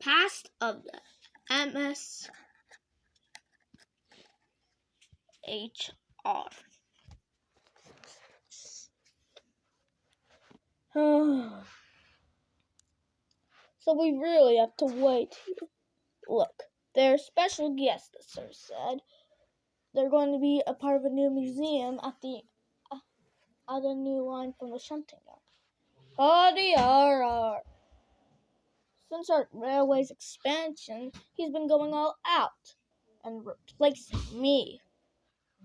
past of the Mshr. So we really have to wait here. Look, they're special guests, the sir said. They're going to be a part of a new museum at the new line from the shunting yard. Since our railway's expansion, he's been going all out and replacing me.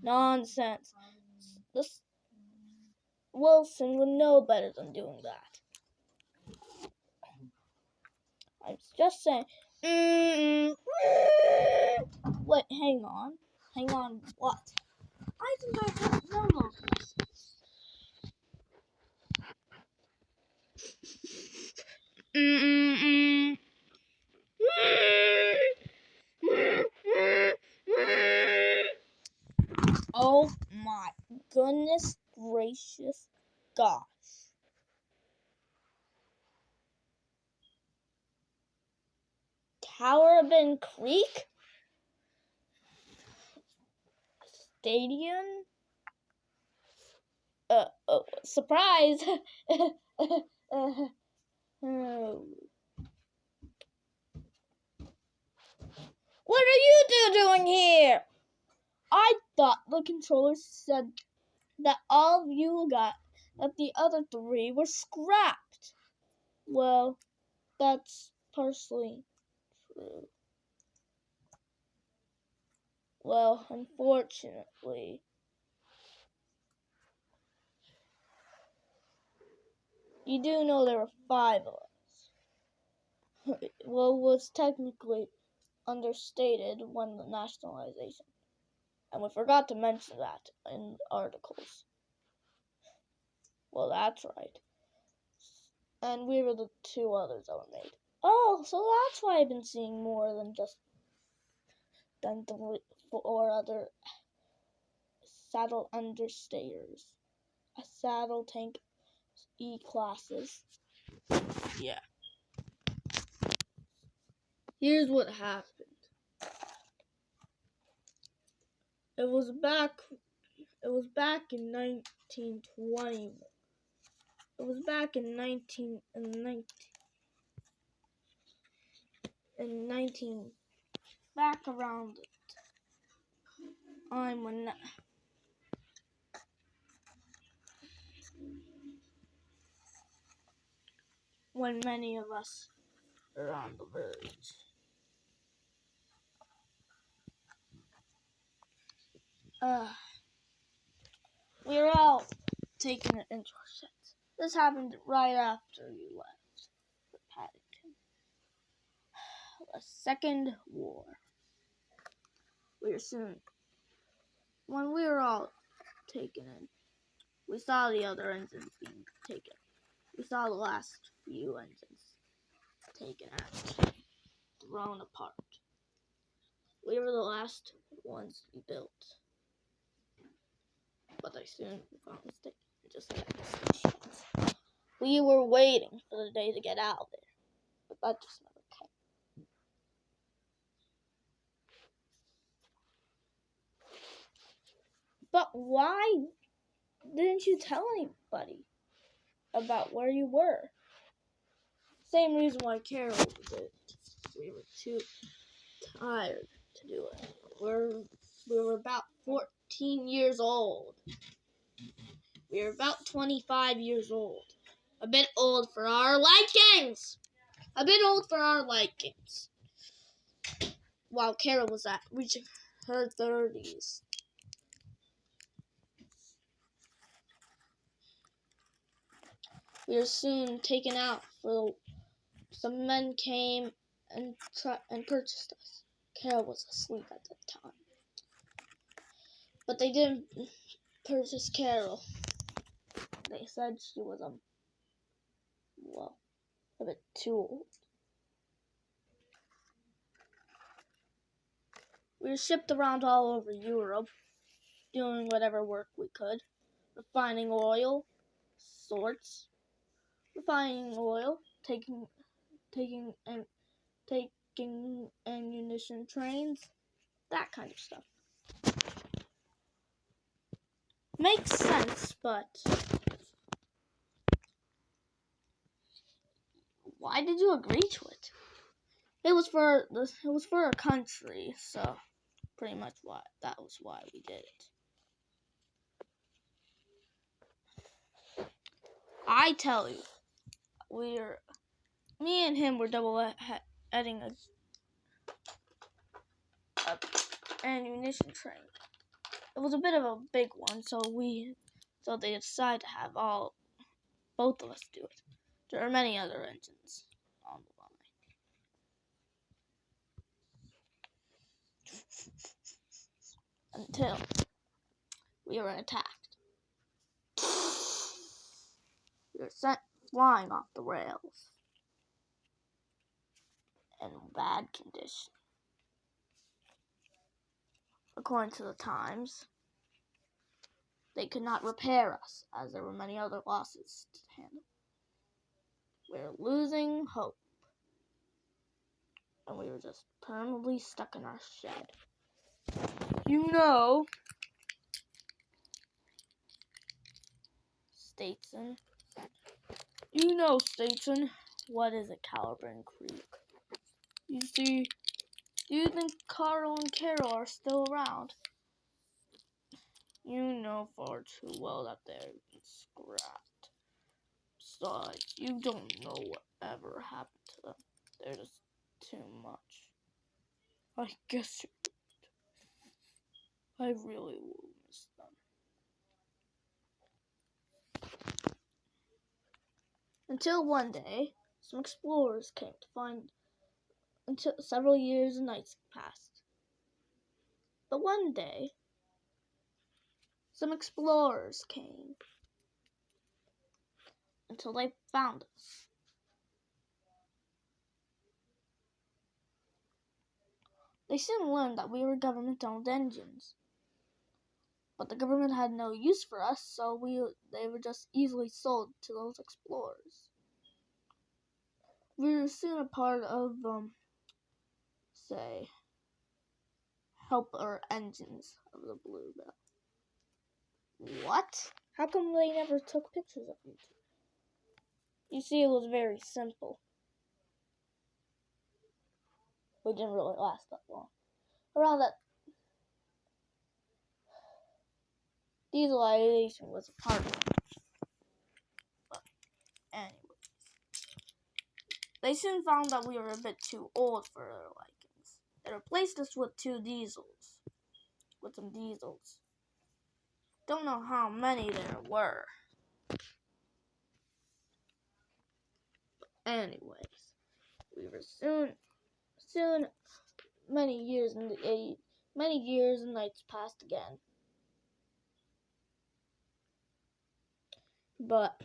Nonsense. This Wilson would know better than doing that. I was just saying. Wait, hang on. Hang on, what? I think I have no more questions. Oh my goodness gracious gosh. Towerbin Creek? Stadium? Surprise! What are you two doing here? I thought the controller said that all of you got that the other three were scrapped. Well, that's partially true. Well, unfortunately. You do know there were 5 of us. Well, it was technically understated when the nationalization. And we forgot to mention that in articles. Well, that's right. And we were the 2 others that were made. Oh, so that's why I've been seeing more than just the 4 other saddle understayers. A saddle tank E-classes. Yeah. Here's what happened. It was back in 1920. It was back in 19 back around the time when many of us are on the verge. We were all taking it into our sets. This happened right after you left for Paddington. A second war. When we were all taken in, we saw the other engines being taken. We saw the last few engines taken out, thrown apart. We were the last ones to be built. But I soon found a mistake and just kept the stations. We were waiting for the day to get out of there, but that just never came. But why didn't you tell anybody about where you were? Same reason why Carol did. We were too tired to do it. We were about 14 years old. We were about 25 years old. A bit old for our likings. While Carol was reaching her 30s. We were soon taken out. Some men came and purchased us. Carol was asleep at the time. But they didn't purchase Carol. They said she was a bit too old. We were shipped around all over Europe, doing whatever work we could, refining oil, taking taking ammunition trains, that kind of stuff. Makes sense, but why did you agree to it? It was for a country, so pretty much that was why we did it. I tell you, me and him were double-heading a ammunition train. It was a bit of a big one, so they decided to have both of us do it. There are many other engines on the line. Until we were attacked. We were sent flying off the rails in bad condition. According to the Times, they could not repair us, as there were many other losses to handle. We were losing hope, and we were just permanently stuck in our shed. Statesman. Statesman, what is a Caliburn Creek? You see, do you think Carl and Carol are still around? You know far too well that they've been scrapped. Besides, you don't know whatever happened to them. They're just too much. I guess you're right. I really will miss them. Until one day, some explorers came to find. Until several years and nights passed. But one day, some explorers came until they found us. They soon learned that we were government-owned engines. But the government had no use for us, so they were just easily sold to those explorers. We were soon a part of, helper engines of the Blue Bell. What? How come they never took pictures of you two? You see, it was very simple. We didn't really last that long. Around that, diesel aviation was a part of it. But anyways, they soon found that we were a bit too old for their likings. They replaced us with some diesels. Don't know how many there were. But anyways, we were soon many years and nights passed again. But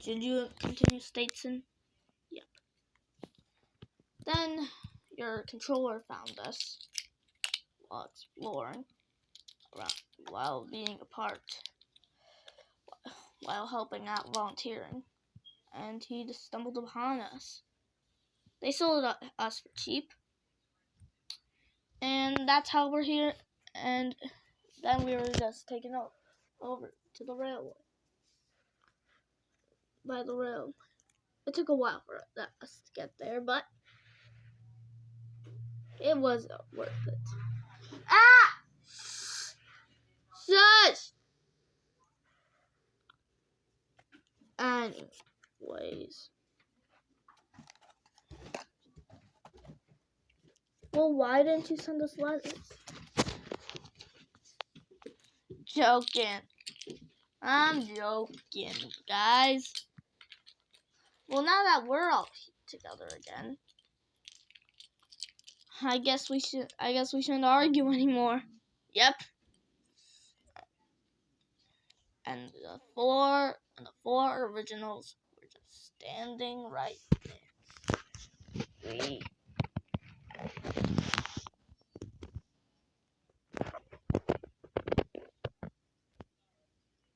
should you continue, Statesman? Yep. Then your controller found us while exploring around, while helping out volunteering, and he just stumbled upon us. They sold us for cheap, and that's how we're here. And then we were just taken over to the railway by the rail. It took a while for us to get there, but it was worth it. Ah! Shush! Anyways. Well, why didn't you send us letters? Joking. I'm joking, guys. Well, now that we're all together again, I guess we shouldn't argue anymore. Yep. And the four originals were just standing right there.